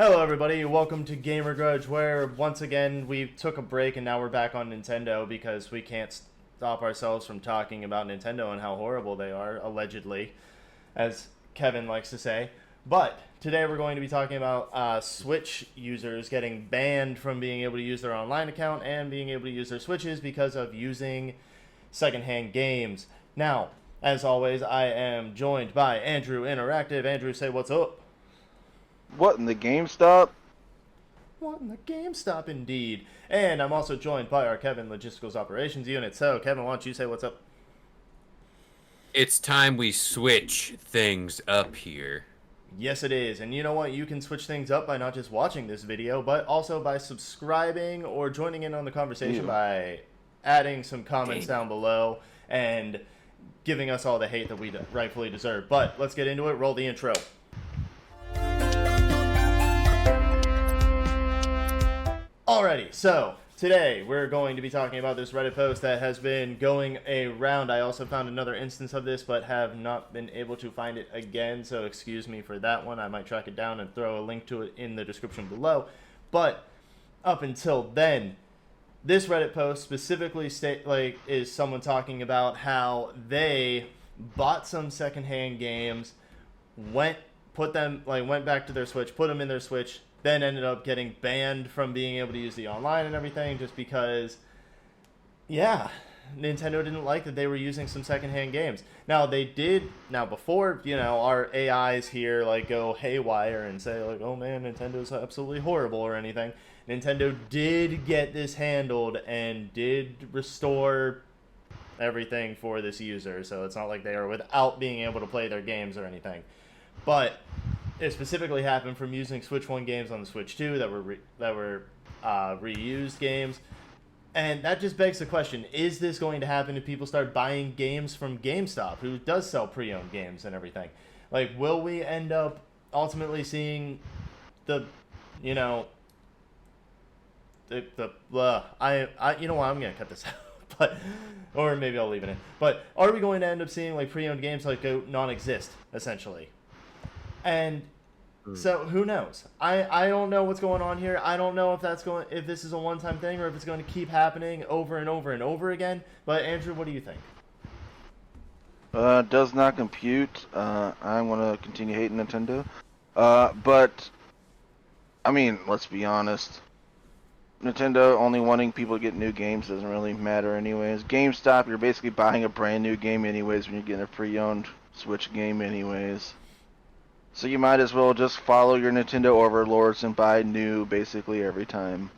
Hello everybody, welcome to Gamer Grudge, where once again we took a break and now we're back on Nintendo because we can't stop ourselves from talking about Nintendo and how horrible they are, allegedly, as Kevin likes to say. But today we're going to be talking about Switch users getting banned from being able to use their online account and being able to use their Switches because of using secondhand games. Now, as always, I am joined by Andrew Interactive. Andrew, say what's up. What, in the GameStop? What in the GameStop, indeed. And I'm also joined by our Kevin Logisticals Operations Unit. So, Kevin, why don't you say what's up? It's time we switch things up here. Yes, it is. And you know what? You can switch things up by not just watching this video, but also by subscribing or joining in on the conversation by adding some comments down below and giving us all the hate that we rightfully deserve. But let's get into it. Roll the intro. Alrighty, so today we're going to be talking about this Reddit post that has been going around. I also found another instance of this, but have not been able to find it again, so excuse me for that one. I might track it down and throw a link to it in the description below. But up until then, this Reddit post specifically is someone talking about how they bought some secondhand games, went back to their Switch, put them in their Switch, then ended up getting banned from being able to use the online and everything just because, yeah, Nintendo didn't like that they were using some secondhand games. Now, before, our AIs here, go haywire and say, oh man, Nintendo's absolutely horrible or anything, Nintendo did get this handled and did restore everything for this user, so it's not like they are without being able to play their games or anything. But it specifically happened from using Switch 1 games on the Switch 2 that were reused games. And that just begs the question, is this going to happen if people start buying games from GameStop, who does sell pre-owned games and everything? Will we end up ultimately seeing I'm going to cut this out. Or maybe I'll leave it in. But are we going to end up seeing pre-owned games go non-exist, essentially? And so who knows? I don't know what's going on here. I don't know if this is a one-time thing or if it's going to keep happening over and over and over again. But Andrew, what do you think? Does not compute. I'm gonna continue hating Nintendo. But I mean, let's be honest. Nintendo only wanting people to get new games doesn't really matter anyways. GameStop, you're basically buying a brand new game anyways when you're getting a pre-owned Switch game anyways. So you might as well just follow your Nintendo overlords and buy new basically every time.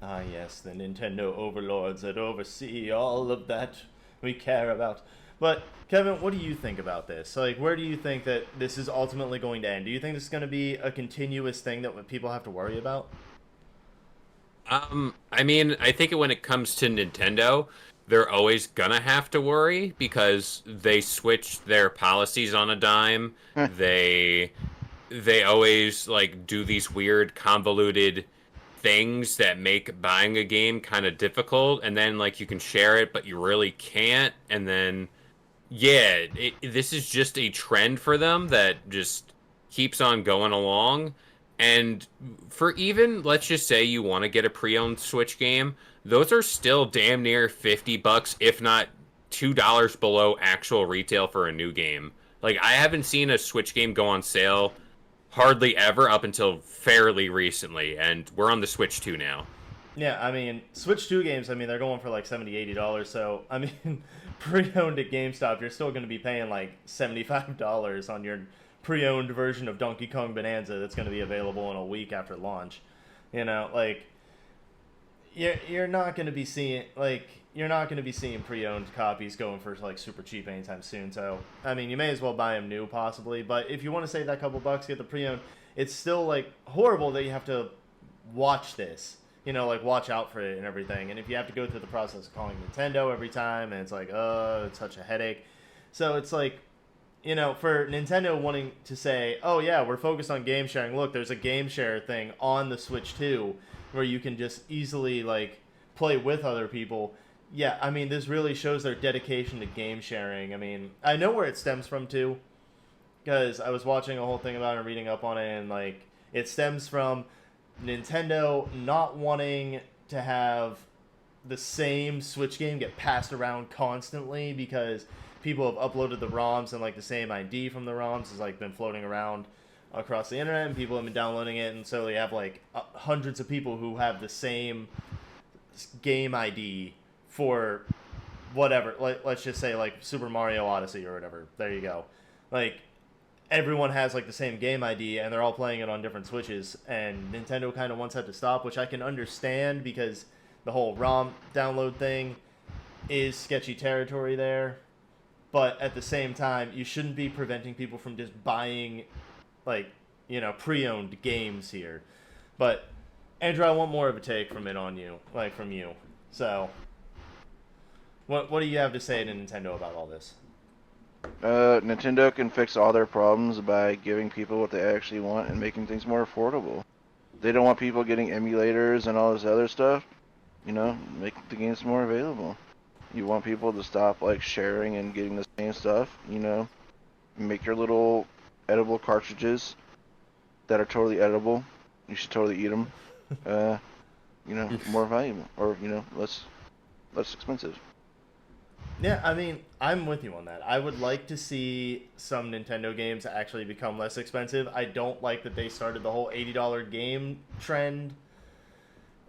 Ah, yes, the Nintendo overlords that oversee all of that we care about. But, Kevin, what do you think about this? Where do you think that this is ultimately going to end? Do you think this is going to be a continuous thing that people have to worry about? I mean, I think when it comes to Nintendo, they're always gonna have to worry because they switch their policies on a dime. they always do these weird convoluted things that make buying a game kind of difficult, and then you can share it but you really can't, and then this is just a trend for them that just keeps on going along. And for even, let's just say you want to get a pre-owned Switch game, those are still damn near $50, if not $2 below actual retail for a new game. I haven't seen a Switch game go on sale hardly ever up until fairly recently, and we're on the Switch 2 now. Yeah, I mean, Switch 2 games, they're going for $70, $80, so, pre-owned at GameStop, you're still going to be paying $75 on your pre-owned version of Donkey Kong Bonanza that's going to be available in a week after launch. You're not going to be seeing pre-owned copies going for super cheap anytime soon. So you may as well buy them new possibly, but if you want to save that couple bucks, get the pre-owned. It's still horrible that you have to watch this, watch out for it and everything, and if you have to go through the process of calling Nintendo every time, and it's it's such a headache. So it's for Nintendo wanting to say, oh yeah, we're focused on game sharing. Look, there's a game share thing on the Switch 2 where you can just easily play with other people. Yeah, this really shows their dedication to game sharing. I know where it stems from too, because I was watching a whole thing about it and reading up on it, and It stems from Nintendo not wanting to have the same Switch game get passed around constantly because people have uploaded the ROMs and like the same ID from the ROMs has like been floating around across the internet and people have been downloading it, and so you have like hundreds of people who have the same game ID for whatever, like let's just say like Super Mario Odyssey or whatever. There you go. Like everyone has like the same game ID and they're all playing it on different Switches, and Nintendo kind of wants that to stop, which I can understand because the whole ROM download thing is sketchy territory there. But at the same time, you shouldn't be preventing people from just buying, like, you know, pre-owned games here. But, Andrew, I want more of a take from it on you, like, from you. So, what do you have to say to Nintendo about all this? Nintendo can fix all their problems by giving people what they actually want and making things more affordable. They don't want people getting emulators and all this other stuff. You know, make the games more available. You want people to stop like sharing and getting the same stuff. You know, make your little edible cartridges that are totally edible. You should totally eat them. You know, more valuable, or you know, less expensive. Yeah, I mean, I'm with you on that. I would like to see some Nintendo games actually become less expensive. I don't like that they started the whole $80 game trend.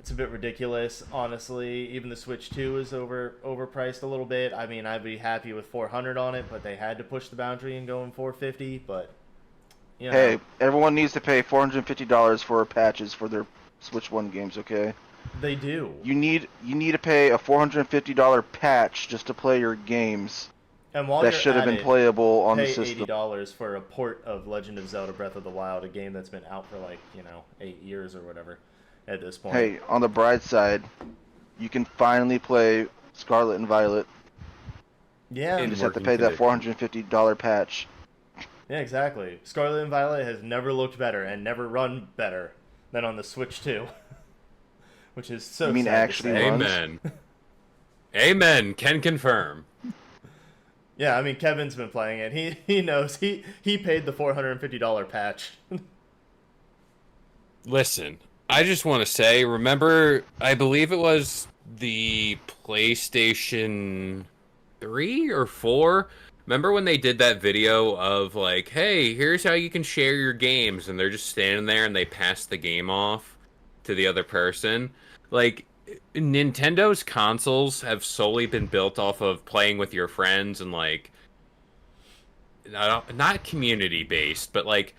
It's a bit ridiculous, honestly. Even the Switch 2 is overpriced a little bit. I mean, I'd be happy with $400 on it, but they had to push the boundary and go in $450. But you know, Hey, everyone needs to pay $450 for patches for their Switch 1 games, okay? they do. You need to pay a $450 patch just to play your games And while that you're should have at been it, playable on the pay system. $80 for a port of Legend of Zelda Breath of the Wild, a game that's been out for like 8 years or whatever at this point. Hey, on the bright side, you can finally play Scarlet and Violet. Yeah, You In just have to working pay that condition. $450 patch. yeah, exactly. Scarlet and Violet has never looked better and never run better than on the Switch 2. Which is so You mean sad actually to say. runs? Amen. Amen. Can confirm. Yeah, I mean Kevin's been playing it. He knows. He paid the $450 patch. Listen, I just want to say, remember, I believe it was the PlayStation 3 or 4? Remember when they did that video of like, hey, here's how you can share your games, and they're just standing there and they pass the game off to the other person? Like, Nintendo's consoles have solely been built off of playing with your friends and like, not community based, but like,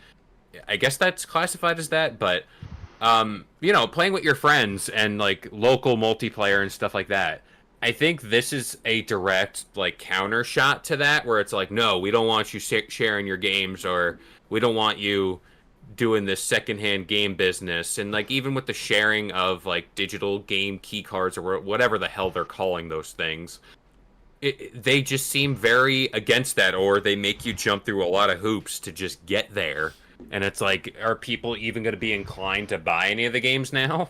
I guess that's classified as that, but you know, playing with your friends and like local multiplayer and stuff like that. I think this is a direct like counter shot to that, where it's like, no, we don't want you sharing your games, or we don't want you doing this secondhand game business. And like even with the sharing of like digital game key cards or whatever the hell they're calling those things, they just seem very against that, or they make you jump through a lot of hoops to just get there. And it's like, are people even going to be inclined to buy any of the games now?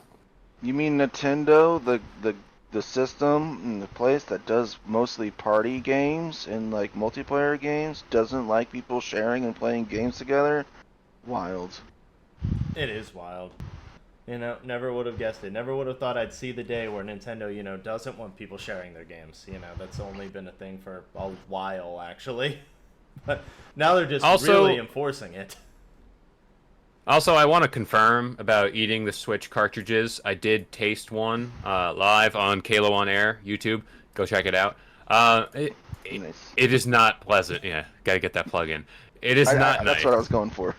You mean Nintendo, the system and the place that does mostly party games and like multiplayer games, doesn't like people sharing and playing games together? Wild. It is wild. Never would have guessed it. Never would have thought I'd see the day where Nintendo, doesn't want people sharing their games. That's only been a thing for a while, actually. But now they're just Also- really enforcing it. Also, I want to confirm about eating the Switch cartridges. I did taste one live on Kalo on Air YouTube. Go check it out. Nice. It is not pleasant. Yeah, gotta get that plug in. It is not nice. That's what I was going for.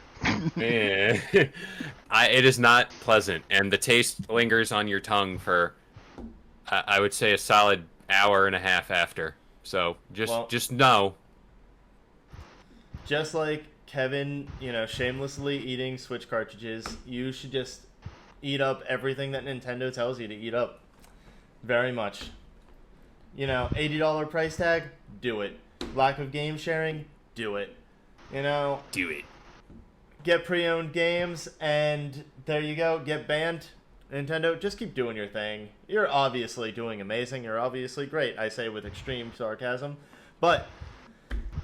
Yeah. It is not pleasant, and the taste lingers on your tongue for, I would say, a solid hour and a half after. So just know. Just like Kevin, shamelessly eating Switch cartridges, you should just eat up everything that Nintendo tells you to eat up. Very much. $80 price tag? Do it. Lack of game sharing? Do it. Do it. Get pre-owned games, and there you go. Get banned. Nintendo, just keep doing your thing. You're obviously doing amazing. You're obviously great. I say with extreme sarcasm. But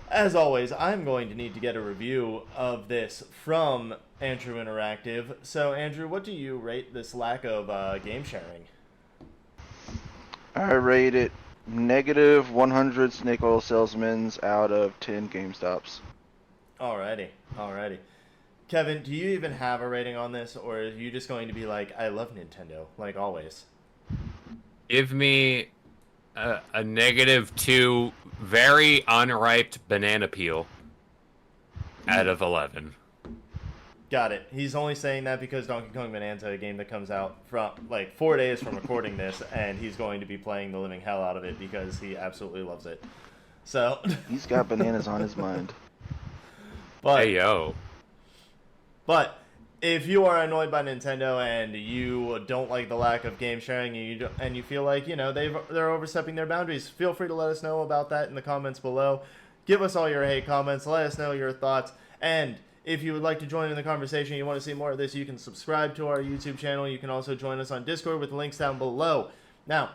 As always, I'm going to need to get a review of this from Andrew Interactive. So, Andrew, what do you rate this lack of game sharing? I rate it negative 100 snake oil salesmen out of 10 GameStops. Alrighty. Kevin, do you even have a rating on this, or are you just going to be like, I love Nintendo, like always? Give me a -2 very unripe banana peel out of 11. Got it. He's only saying that because Donkey Kong Bonanza, a game that comes out from like 4 days from recording this, and he's going to be playing the living hell out of it because he absolutely loves it. So He's got bananas on his mind. but Hey yo. But if you are annoyed by Nintendo and you don't like the lack of game sharing and you feel like, they're overstepping their boundaries, feel free to let us know about that in the comments below. Give us all your hate comments, let us know your thoughts, and if you would like to join in the conversation, you want to see more of this, you can subscribe to our YouTube channel. You can also join us on Discord with links down below. Now,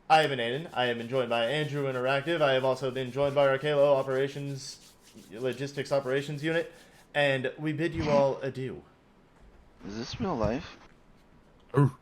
I have been Aiden. I have been joined by Andrew Interactive. I have also been joined by our Kalo Logistics Operations Unit. And we bid you all adieu. Is this real life? Ooh.